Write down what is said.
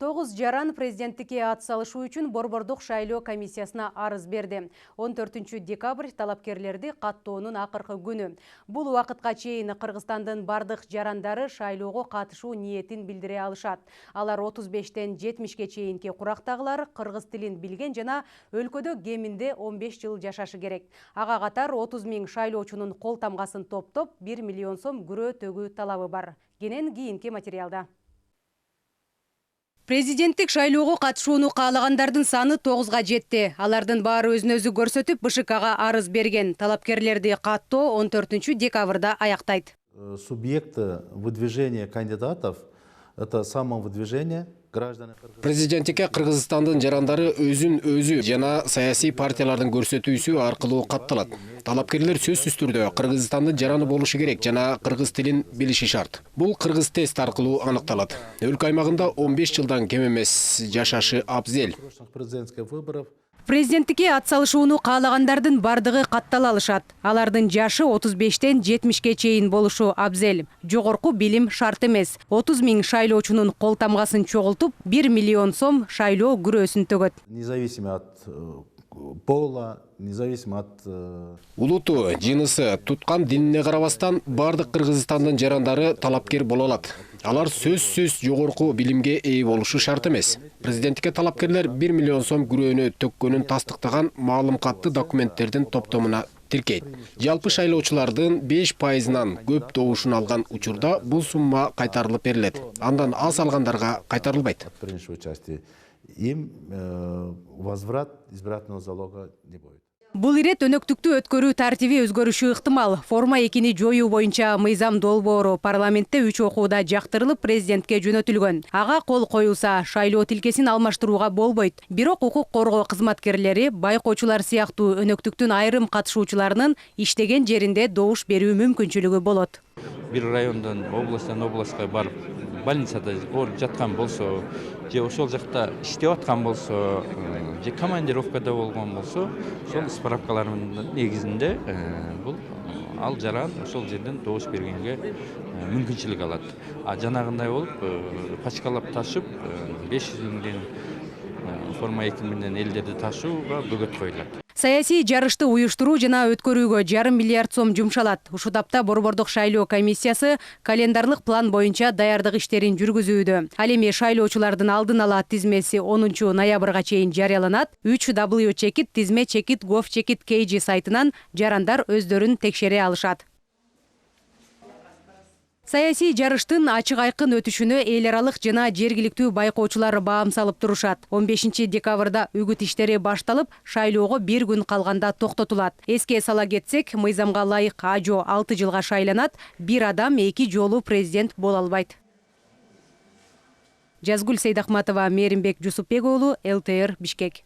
9 жаран президенттикке ат салышу үчүн Борбордук шайлоо комиссиясына арыз берди. 14 декабрь талапкерлерди каттоонун акыркы күнү. Бул убакытка чейин Кыргызстандын бардык жарандары шайлоого катышуу ниетин билдире алышат. Алар 35-тен 70-ке чейинки курактагылар кыргыз тилин билген жана өлкөдө кеминде 15 жыл жашашы керек. Ага катар 30 000 шайлоочунун кол тамгасын топтоп 1 миллион сом күрөө төгүү талабы бар. Кенен кийинки материалда. Президенттик шайлоого катышууну каалагандардын саны 9-га жетти. Алардын баары өзүн өзү көрсөтүп, БШКга арыз берген. Талапкерлерди каттоо 14 декабрда аяктайт. Субъекты выдвижения кандидатов – это самовыдвижение граждан. Президенттикке Кыргызстандын жарандары өзүн өзү жана саясий партиялардын көрсөтүүсү аркылуу катталат. Талапкерлер сөзсүз түрдө Кыргызстандын жараны болушу керек жана кыргыз тилин билиши шарт. Бул кыргыз тест аркылуу аныкталат. Өлкө аймагында 15 жылдан кем эмес жашашы абзел. Президенттикке ат салышууну каалагандардын бардыгы каттала алышат. Алардын жашы 35-тен 70-ке чейин болушу абзел. Жогорку билим шарт эмес. 30 000 шайлоочунун кол тамгасын чогултуп, 1 миллион сом шайлоо күрөөсүн төгөт. Независимо от пола, независимо от улуту, жынысы, туткан динине карабастан бардык Кыргызстандын жарандары талапкер боло алат. Алар сөзсүз жогорку билимге ээ болушу шарт эмес. Президенттикке талапкерлер 1 миллион сом күрөөнү төккөнүн тастыктаган маалымкатты документтердин топтомуна тиркейт. Жалпы шайлоочулардын 5%-нан көп добушун алган учурда бул сумма кайтарылып берилет. Андан аз алгандарга кайтарылбайт. Им возврат избирательного залога не будет. Бул ирет өнөктүктү өткөрүү тартиби өзгөрүшү ыктымал. Форма 2-ни жоюу боюнча мыйзам долбоору парламентте 3 окууда жактырылып президентке жөнөтүлгөн. Ага кол коюлса, шайлоо тилкесин алмаштырууга болбойт. Бирок укук коргоо кызматкерлери байкоочулар сыяктуу өнөктүктүн айрым катышуучуларынын иштеген жеринде добуш берүү мүмкүнчүлүгү болот. Бир райондон областка барып больницада ооруп жаткан болсо, же ошол жакта иштеп аткан болсо, же командировкада болгон болсо, ошол справкалардын негизинде бул ал жаран ошол жерден добуш бергенге мүмкүнчүлүк алат. А жанагындай болуп пачкалап ташып 500 000 форма 2 менен элдерди ташууга бөгөт коюлат. Саясий жарышты уюштуруу жана өткөрүүгө 1,5 миллиард сом жумшалат. Ушул тапта Борбордук шайлоо комиссиясы календарлык план боюнча даярдык иштерин жүргүзүүдө. Ал эми шайлоочулардын алдын ала тизмеси 10 ноябрга чейин жарыяланат. 3w.tizme.gov.kg сайтынан жарандар өздөрүн текшере алышат. Саясий жарыштын ачык айкын өтүшүнө эл аралык жана жергиликтүү байкоочулар баам салып турушат. 15 декабрда үгүт иштери башталып, шайлоого 1 күн калганда токтотулат. Эске сала кетсек, мыйзамга ылайык Ажо 6 жылга шайланат, бир адам 2 жолу президент боло албайт. Жазгүл Сейдахматова, Меримбек Жусупбек уулу, ЛТР, Бишкек.